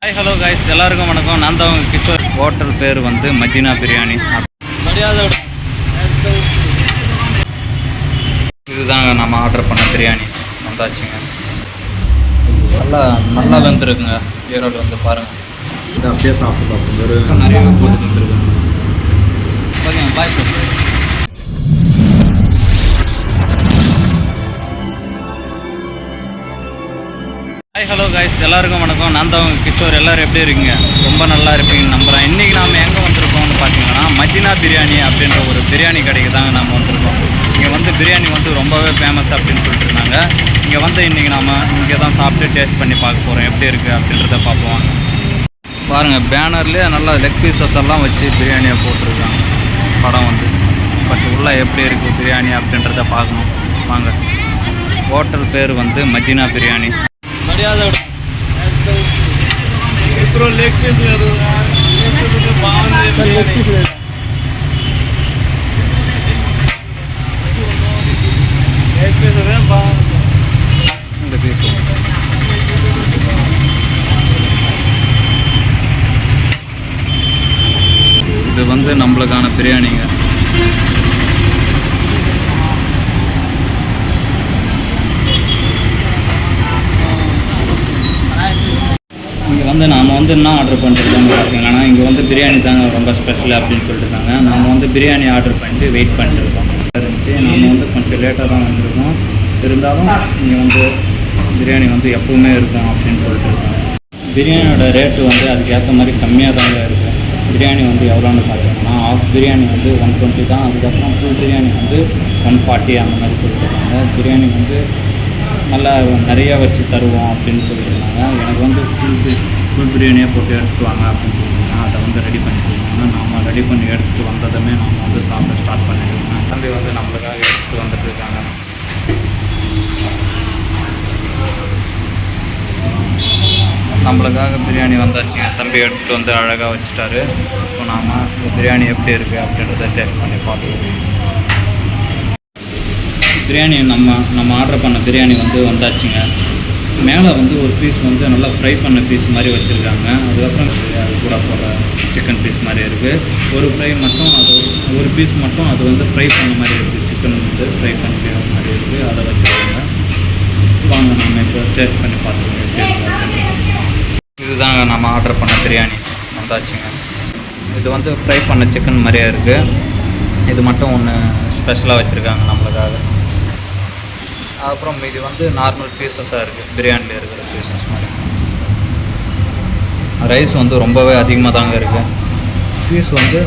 Hi hello guys, எல்லாருக்கும் வணக்கம். நான் தான் உங்கள் கிஷோர். ஹோட்டல் பேர் வந்து மதினா பிரியாணி. இதுதாங்க நம்ம ஆர்டர் பண்ண பிரியாணி வந்தாச்சுங்க. நல்லா வெந்துருக்குங்க. ஈரோடு வந்து பாருங்கள், இது அப்படியே சாப்பிட்டு பார்ப்போம். நிறைய போட்டு வந்துருக்குங்க. ஓகேங்க, bye sir. Hi hello guys, எல்லாருக்கும் வணக்கம். நான் தான் உங்கள் கிஷோர். எல்லோரும் எப்படி இருக்கீங்க? ரொம்ப நல்லா இருப்பீங்கன்னு நம்புகிறேன். இன்றைக்கி நாம் எங்கே வந்திருக்கோம்னு பார்த்தீங்கன்னா மதினா பிரியாணி அப்படின்ற ஒரு பிரியாணி கடைக்கு தாங்க நம்ம வந்திருக்கோம். இங்கே வந்து பிரியாணி வந்து ரொம்பவே ஃபேமஸ் அப்படின்னு சொல்லிட்டு இருந்தாங்க. இங்கே வந்து இன்றைக்கி நாம் இங்கே தான் சாப்பிட்டு டேஸ்ட் பண்ணி பார்க்க போகிறோம், எப்படி இருக்குது அப்படின்றத பார்ப்போம். பாருங்கள், பேனர்லேயே நல்லா லெக் பீசஸ் எல்லாம் வச்சு பிரியாணியை போட்டிருக்காங்க. படம் வந்து பட் உள்ளே எப்படி இருக்குது பிரியாணி அப்படின்றத பார்க்கணும் வாங்க. ஹோட்டல் பேர் வந்து மதினா பிரியாணி. లెగ్ పీస్ లేదు, బాగుంది. లెగ్ పీస్ లేదు, లెగ్ పీస్ బాగుంది. இந்த பீஸ் இது வந்து நம்மளுக்கான பிரியாணிங்க. இங்கே வந்து நாம் வந்து என்ன ஆர்டர் பண்ணிருக்கோம்னு பார்த்தீங்கன்னா, இங்கே வந்து பிரியாணி தாங்க ரொம்ப ஸ்பெஷல் அப்படின்னு சொல்லிட்டுருக்காங்க. நாம் வந்து பிரியாணி ஆர்டர் பண்ணிட்டு வெயிட் பண்ணிட்டுருக்கோம். இருந்துச்சு, நாம் வந்து கொஞ்சம் லேட்டாக தான் வந்திருக்கோம். இருந்தாலும் இங்கே வந்து பிரியாணி வந்து எப்பவுமே இருக்கும் அப்படின்னு சொல்லிட்டு இருக்காங்க. பிரியாணியோட ரேட்டு வந்து அதுக்கேற்ற மாதிரி கம்மியாக தாங்க இருக்குது. பிரியாணி வந்து எவ்வளோன்னு பார்த்தீங்கன்னா, ஆஃப் பிரியாணி வந்து 120 தான். அதுக்கப்புறம் ஃபுல் பிரியாணி வந்து 140 அந்த மாதிரி சொல்லிட்டுருக்காங்க. பிரியாணி வந்து நல்லா நிறையா வச்சு தருவோம் அப்படின்னு சொல்லியிருந்தாங்க. எனக்கு வந்து ஃபுல் பிரியாணியாக போட்டு எடுத்துட்டு வாங்க அப்படின்னு சொல்லியிருந்தாங்க. அதை வந்து ரெடி பண்ணி கொடுத்தாங்க. நாம் ரெடி பண்ணி எடுத்துகிட்டு வந்ததுமே நம்ம வந்து சாப்பிட ஸ்டார்ட் பண்ணிடுவோம். தம்பி வந்து நம்மளுக்காக எடுத்துகிட்டு வந்துட்டு இருக்காங்க. நம்மளுக்காக பிரியாணி வந்தாச்சுங்க. தம்பி எடுத்துகிட்டு வந்து அழகாக வச்சுட்டாரு. இப்போ நாம் பிரியாணி எப்படி இருக்குது அப்படின்றத டேஸ்ட் பண்ணி பார்த்துருவோம். பிரியாணி நம்ம ஆர்டர் பண்ண பிரியாணி வந்து வந்தாச்சுங்க. மேலே வந்து ஒரு பீஸ் வந்து நல்லா ஃப்ரை பண்ண பீஸ் மாதிரி வச்சுருக்காங்க. அதுக்கப்புறம் அது கூட போகிற சிக்கன் பீஸ் மாதிரி இருக்குது. ஒரு ஃப்ரை மட்டும், அது ஒரு பீஸ் மட்டும் அது வந்து ஃப்ரை பண்ண மாதிரி இருக்குது. சிக்கன் வந்து ஃப்ரை பண்ண மாதிரி இருக்குது. அதை வச்சுருக்காங்க. வாங்க நம்ம இப்போ டேஸ்ட் பண்ணி பார்த்துருக்கோம். இதுதாங்க நம்ம ஆர்டர் பண்ண பிரியாணி வந்தாச்சுங்க. இது வந்து ஃப்ரை பண்ண சிக்கன் மாதிரியே இருக்குது. இது மட்டும் ஒன்று ஸ்பெஷலாக வச்சுருக்காங்க நம்மளுக்காக. அப்புறம் இது வந்து நார்மல் பீசஸாக இருக்குது, பிரியாணியில் இருக்கிற பீசஸ் மாதிரி. ரைஸ் வந்து ரொம்பவே அதிகமாக தாங்க இருக்குது. பீஸ் வந்து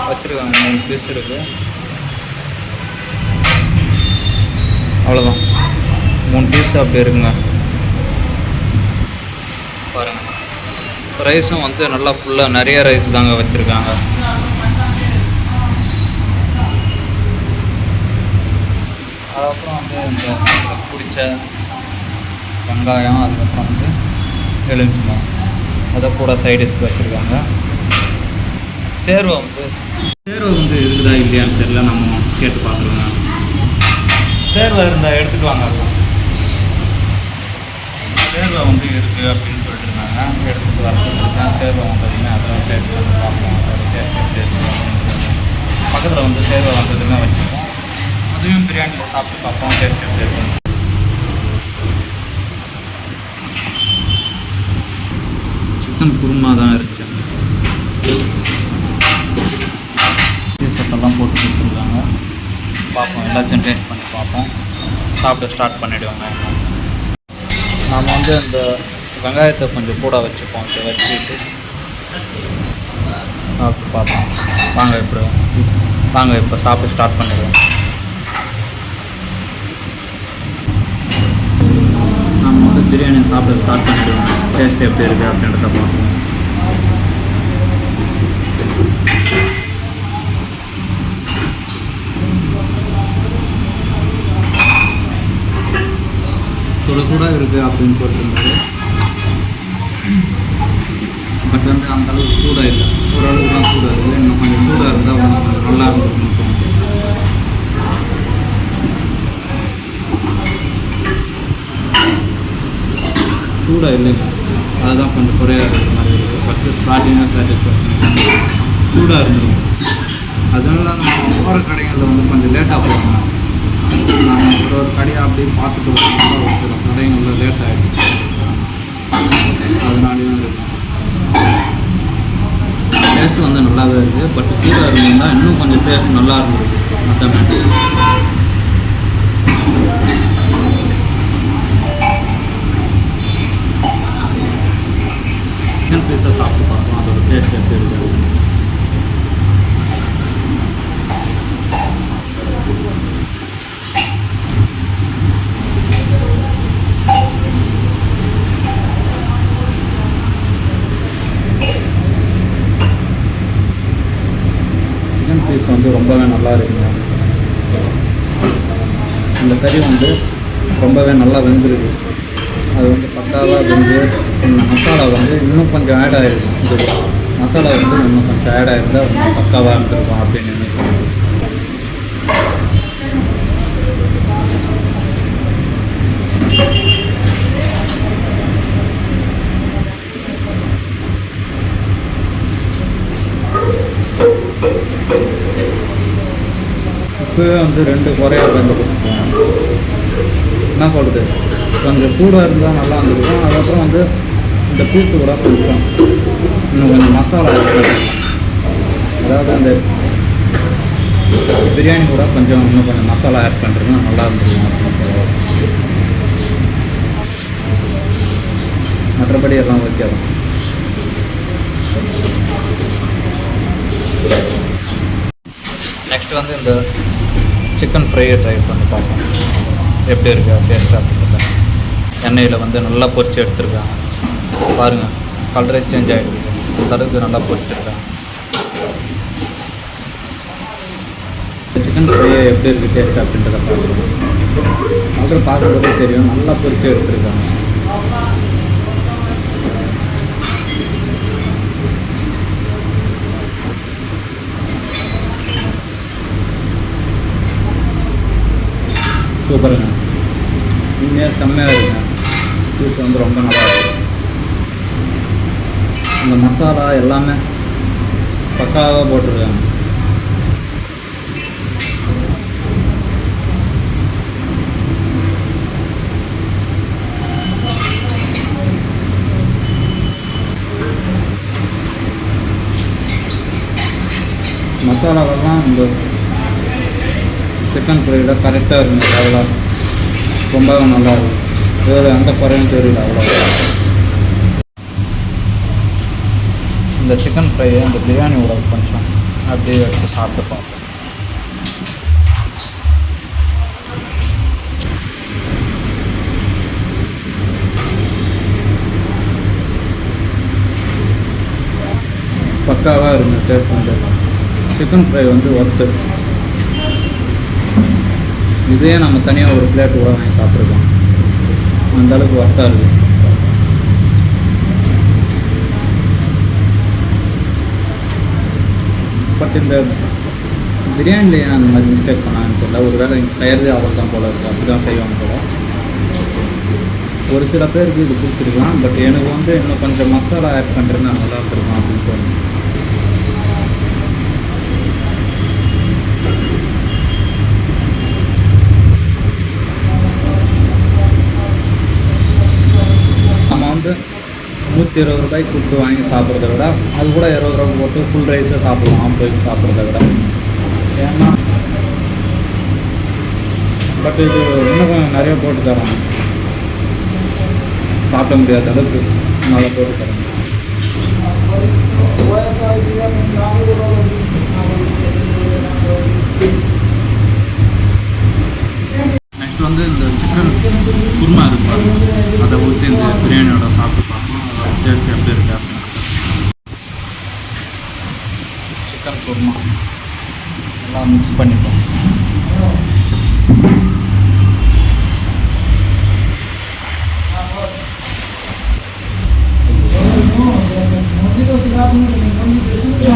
வச்சுருக்காங்க, 3 பீஸ் இருக்குது. அவ்வளோதான், 3 பீஸ் அப்படி இருக்குங்க. பாருங்கள், ரைஸும் வந்து நல்லா ஃபுல்லாக நிறைய ரைஸ் தாங்க வச்சுருக்காங்க. அதுக்கப்புறம் வந்து இந்த பிடிச்ச வெங்காயம், அதுக்கப்புறம் வந்து எலுமிச்சம்பழம், அதை கூட சைடிஷ் வச்சுருக்காங்க. சேர்வை வந்து இருக்குதா இல்லையான்னு தெரியல, நம்ம கேட்டு பார்த்துருவோங்க. சேர்வை இருந்தால் எடுத்துகிட்டு வாங்க. சேர்வை வந்து இருக்குது அப்படின்னு சொல்லிட்டு இருந்தாங்க, எடுத்துகிட்டு வர சொல்லியிருக்கேன். சேர்வை வந்ததுமே அதெல்லாம் டேஸ்ட் பண்ணி பார்ப்போம். அதோட டேஸ்ட் அப்படின்றது பக்கத்தில் வந்து சேர்வை வந்ததுமே வச்சுருக்கோம். அதுவும் பிரியாணியில் சாப்பிட்டு பார்ப்போம், டேஸ்ட் எப்படி இருக்கும். சிக்கன் குருமா தான் இருக்குது. பீசஸெல்லாம் போட்டு கொடுத்துருக்காங்க. பார்ப்போம், எல்லாத்தையும் டேஸ்ட் பண்ணி பார்ப்போம். சாப்பிட ஸ்டார்ட் பண்ணிவிடுவாங்க. நாம் வந்து இந்த வெங்காயத்தை கொஞ்சம் கூட வச்சுப்போம். இதை வச்சுட்டு சாப்பிட்டு பார்ப்போம். வாங்க இப்போ சாப்பிட்டு ஸ்டார்ட் பண்ணிடுவோம். நம்ம வந்து பிரியாணி சாப்பிட ஸ்டார்ட் பண்ணிடுவோம். டேஸ்ட் எப்படி இருக்குது அப்படின்றத பார்ப்போம். சுட இருக்குது அப்படின்னு சொல்லிட்டு, பட் வந்து அந்தளவுக்கு சூடாக இல்லை. ஓரளவுக்கு தான் சூடாக இருக்குது. இன்னும் கொஞ்சம் சூடாக இருந்தால் கொஞ்சம் நல்லா இருக்கும். சூடாக இல்லை. அதுதான் கொஞ்சம் குறையாக இருக்கிற மாதிரி இருக்குது. ஃபஸ்ட்டு ஸ்டார்டிங்காக சாட்டிஸ்ஃபேக்ஷன் சூடாக இருந்துருக்கும். அதனால நம்ம போகிற கடைகளில் வந்து கொஞ்சம் லேட்டாக போவாங்க. நாங்கள் ஒரு கடையாக அப்படியே பார்த்துட்டு வரும்போது ஒரு சில கடைகளில் லேட் ஆகிடுச்சு. அதனாலேயும் இருக்கும். டேஸ்ட்டு வந்து நல்லாவே இருக்குது. பட் சூடாக இருந்திருந்தா இன்னும் கொஞ்சம் டேஸ்ட் நல்லா இருந்தது மற்ற மேட்டு. சிக்கன் பீஸை சாப்பிட்டு பார்ப்போம் அதோட டேஸ்ட் எப்படி இருக்குது. சிக்கன் பீஸ் வந்து ரொம்பவே நல்லா இருக்குங்க. இந்த கறி வந்து ரொம்பவே நல்லா வெந்திருக்கு. அது வந்து பக்காவாக வெந்து இந்த மசாலா வந்து இன்னும் கொஞ்சம் ஆட் ஆகிருக்கும். இந்த மசாலா வந்து இன்னும் கொஞ்சம் ஆட் ஆகிருந்தால் இன்னும் பக்காவாக இருந்திருக்கும் அப்படின்னு நினைக்கிறேன். இப்போவே வந்து 2 குறையாக வந்து கொடுத்துருக்கேன். என்ன சொல்கிறது, கொஞ்சம் சூடாக இருந்தால் நல்லா இருந்திருக்கும். அதுக்கப்புறம் வந்து இந்த பீஸு கூட கொஞ்சம் இன்னும் கொஞ்சம் மசாலா இருக்கும். அதாவது அந்த பிரியாணி கூட கொஞ்சம் இன்னும் கொஞ்சம் மசாலா ஆட் பண்ணுறது நல்லா இருந்திருக்கும். மற்றபடி எல்லாம் ஓகே தான். நெக்ஸ்ட் வந்து இந்த சிக்கன் ஃப்ரையை ட்ரை பண்ணி பார்ப்போம் எப்படி இருக்கா டேஸ்ட்டாக அப்படின்றத. எண்ணெயில் வந்து நல்லா பொரிச்சு எடுத்துருக்காங்க. பாருங்கள், கலரே சேஞ்ச் ஆகிடுது. அந்த அளவுக்கு நல்லா பொரிச்சிருக்காங்க. சிக்கன் ஃப்ரையை எப்படி இருக்குது டேஸ்ட் அப்படின்றத பார்க்கணும். கலர் பார்க்குறதே தெரியும், நல்லா பொரிச்சு எடுத்துருக்காங்க. சூப்பருங்க, உண்மையாக செம்மையாக இருக்குங்க. பீஸ் வந்து ரொம்ப நல்லா இருக்கும். இந்த மசாலா எல்லாமே பக்காவாக போட்டிருக்காங்க. மசாலாவெல்லாம் இந்த சிக்கன் ஃப்ரையில் கரெக்டாக இருக்குங்க. அவ்வளோ ரொம்பவே நல்லா இருக்கும். வேறு எந்த குறையும் தெரியல. அவ்வளோ இந்த சிக்கன் ஃப்ரையை இந்த பிரியாணியோட கொஞ்சம் அப்படியே எடுத்து சாப்பிட்டு பார்ப்போம். பக்காவாக இருக்குங்க டேஸ்ட் வந்து. சிக்கன் ஃப்ரை வந்து ஒர்த்து. இதே நம்ம தனியாக ஒரு பிளேட் கூட வாங்கி சாப்பிட்ருக்கோம். அந்தளவுக்கு ஒர்த்தாக இருக்குது. பட் இந்த பிரியாணியில் ஏன் அந்த மாதிரி மிஸ்டேக் பண்ணான்னு தெரியல. ஒரு வேளை இங்கே செய்கிறதே அவ்வளோ தான் போல இருக்குது. அப்படி தான் செய்வாங்க போல. ஒரு சில பேருக்கு இது பிடிச்சிருக்கலாம். பட் எனக்கு வந்து இன்னும் கொஞ்சம் மசாலா ஆட் பண்ணுறது நல்லா இருந்திருக்கும் அப்படின்னு தோணும். நம்ம வந்து 120 ரூபாய்க்கு கொடுத்து வாங்கி சாப்பிட்றத விட அது கூட 20 ரூபா போட்டு ஃபுல் ரைஸை சாப்பிடுவோம். ஆஃப் ரைஸ் சாப்பிட்றத விட. ஏன்னா பட் இது இன்னும் கொஞ்சம் நிறைய போட்டு தரோம். சாப்பிட முடியாத அளவுக்கு நல்லா போட்டு தரோம். நெக்ஸ்ட் வந்து இந்த சிக்கன் குருமா இருப்பாங்க, அதை ஊற்றி இந்த பிரியாணியோட சாப்பிட்டு பார்ப்போம். அதோட டேஸ்ட் எப்படி இருக்கு அப்படின்னு. சிக்கன் குருமா எல்லாம் மிக்ஸ் பண்ணிப்போம்.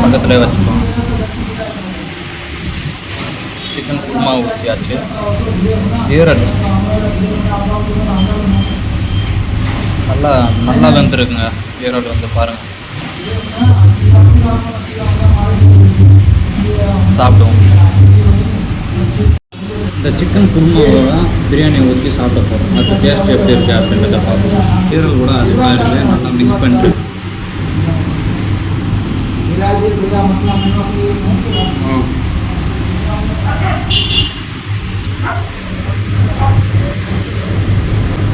பக்கத்தில் வச்சுப்போம். சிக்கன் குருமா ஊற்றியாச்சு. ஈரல் நல்லா நல்லா வெந்துருக்குங்க ஈரோடு வந்து பாருங்கள். சாப்பிடுவோம். இந்த சிக்கன் குருமாவோட பிரியாணி ஊற்றி சாப்பிட போகிறோம். அது டேஸ்ட் எப்படி இருக்குது அப்படின்றத பார்ப்போம். ஈரல் கூட அது மாதிரி நல்லா மிக்ஸ் பண்ணிட்டு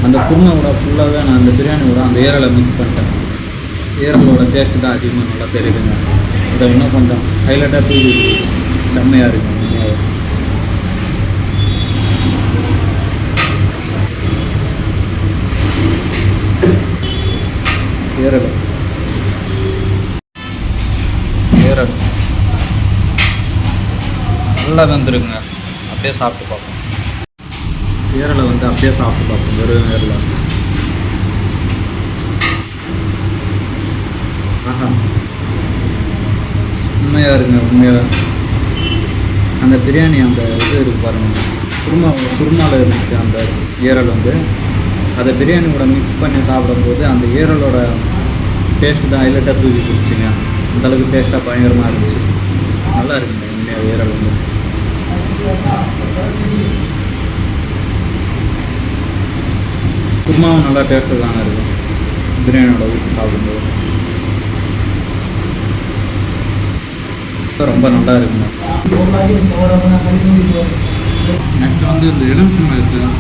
அந்த குருமாவோட ஃபுல்லாகவே நான் அந்த பிரியாணியோட அந்த ஈரலை மிக்ஸ் பண்ணிட்டேன். ஈரலோட டேஸ்ட்டு தான் அதிகமாக நல்லா தெரியுதுங்க. இதை இன்னும் கொஞ்சம் ஹைலைட்டாக தூக்கி செம்மையாக இருக்குங்க. ஈரல் ஈரல் நல்லா வெந்துருக்குங்க. அப்படியே சாப்பிட்டு பார்ப்போம். ஈரலை வந்து அப்படியே சாப்பிட்டு பார்ப்போம். வெறும் ஈரலை. ஆஹா, உண்மையாக இருக்குங்க. உண்மையாக அந்த பிரியாணி அந்த இது இருக்கு பாருங்கள், குருமாவில் இருந்துச்சு அந்த ஈரல் வந்து. அதை பிரியாணியோட மிக்ஸ் பண்ணி சாப்பிடும்போது அந்த ஈரலோட டேஸ்ட்டு தான் ஹைலைட்டாக தூக்கி பிடிச்சிங்க. அந்தளவுக்கு டேஸ்ட்டாக பயங்கரமாக இருந்துச்சு. நல்லா இருக்குங்க உண்மையாக ஈரல் வந்து. குருமாவும் நல்லா டேஸ்ட்டு தாங்க இருக்கும் பிரியாணியோட ஊற்றி சாப்பிடும்போது. ரொம்ப நல்லா இருக்குங்க. நெக்ஸ்ட் வந்து இந்த எலுமிச்சம்பழம் இருக்குது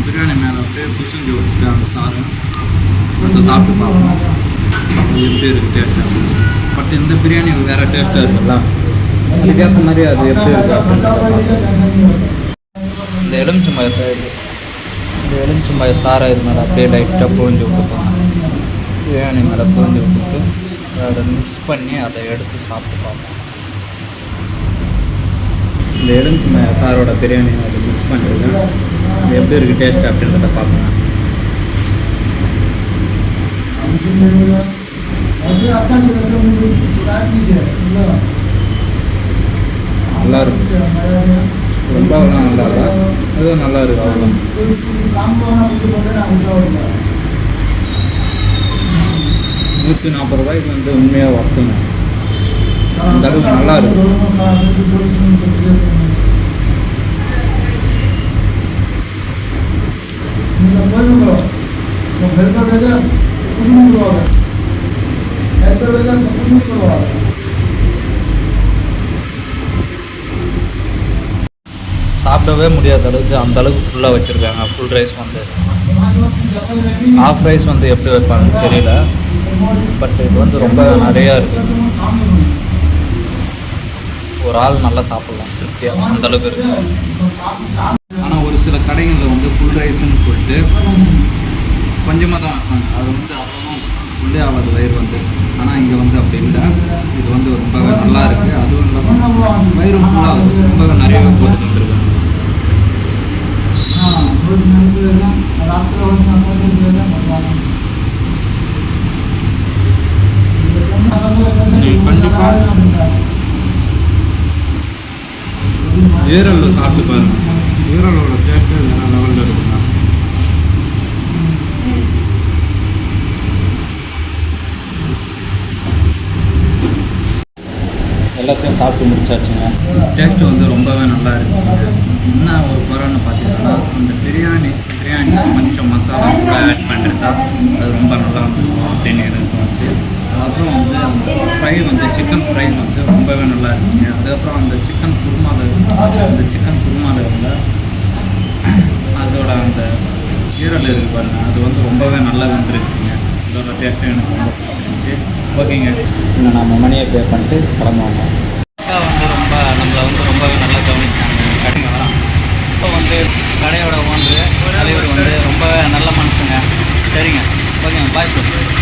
பிரியாணி மேலே அப்படியே புசிஞ்சு வச்சுட்டு அந்த சாதம் அதை சாப்பிட்டு பார்க்கணும் அது எப்படி இருக்குது டேஸ்ட்டாக. பட் இந்த பிரியாணி வேறு டேஸ்ட்டாக இருக்குல்ல, இதுக்கேற்ற மாதிரி அது எப்படி இருக்குது அப்படின்னு இந்த எலுமிச்சம்பழத்தை இந்த எலுமிச்சம்பழ சாரை இது மேலே அப்படியே லைட்டாக புழிஞ்சு விட்டுப்போம். பிரியாணி மேலே புழிஞ்சு விட்டுட்டு அதை மிக்ஸ் பண்ணி அதை எடுத்து சாப்பிட்டு பார்ப்போம். இந்த எலுமிச்சம்பழ சாரோட பிரியாணி அதை மிக்ஸ் பண்ணிருக்கேன். அது எப்படி இருக்குது டேஸ்ட் அப்படின்றத பார்ப்பேன். நல்லா இருக்கு. ரொம்ப நல்லா இல்லை, அதுவும் நல்லா இருக்கு. அவ்வளோ 140 ரூபாய்க்கு வந்து உண்மையாக ஒர்த்துங்க. அந்த அளவுக்கு நல்லா இருக்கு. சாப்பிடவே முடியாத அளவுக்கு அந்த அளவுக்கு ஃபுல்லாக வச்சுருக்காங்க. ஃபுல் ரைஸ் வந்து ஆஃப் ரைஸ் வந்து எப்படி வைப்பாங்கன்னு தெரியல. பட் இது வந்து ரொம்ப நிறையா இருக்குது. ஒரு ஆள் நல்லா சாப்பிட்லாம் திருப்தியாக, அந்தளவுக்கு இருக்குது. ஆனால் ஒரு சில கடைகளில் வந்து ஃபுல் ரைஸ்ன்னு சொல்லிட்டு கொஞ்சமாக தான் வைப்பாங்க. அது வந்து அவ்வளோ ஃபுல்லே ஆகாது வயிறு வந்து. ஆனால் இங்கே வந்து அப்படி இல்லை. இது வந்து ரொம்பவே நல்லா இருக்குது. அதுவும் இல்லாமல் வயிறு ஃபுல்லாக ரொம்பவே நிறையவே போட்டு வந்துருக்காங்க. கண்டிப்பாக ஈரல் சாப்பிட்டு பாருங்க. ஈரலோட டேஸ்ட்டு வேறு லெவலில் இருக்குங்க. எல்லாத்தையும் சாப்பிட்டு முடிச்சாச்சுங்க. டேஸ்ட்டு வந்து ரொம்பவே நல்லா இருக்குங்க. என்ன ஒரு குறைன்னு பார்த்தீங்கன்னா அந்த பிரியாணி கொஞ்சம் மசாலா கூட ஆட் பண்ணிருந்தா அது ரொம்ப நல்லா இருந்துருக்கும் அப்படின்னு எனக்கு வந்து. அதுக்கப்புறம் வந்து அந்த ஃப்ரை வந்து சிக்கன் ஃப்ரை வந்து ரொம்பவே நல்லா இருந்துச்சுங்க. அதுக்கப்புறம் அந்த சிக்கன் குருமாவில் இருந்த அதோட அந்த ஈரல் இருக்குது பாருங்க, அது வந்து ரொம்பவே நல்லா வந்துருச்சுங்க. அதோட டேஸ்ட்டு எனக்கு ரொம்ப பிடிச்சிருந்துச்சு. ஓகேங்க, இன்னும் நம்ம மணியை பே பண்ணிட்டு கிளம்புவாங்க. வந்து நம்மளை வந்து ரொம்பவே நல்லா கவனிச்சாங்க கடைங்களாம். இப்போ வந்து கடையோட ஓனர் தலைவர் வந்து ரொம்ப நல்ல மனுஷங்க. சரிங்க, ஓகேங்க, பாய் சார்.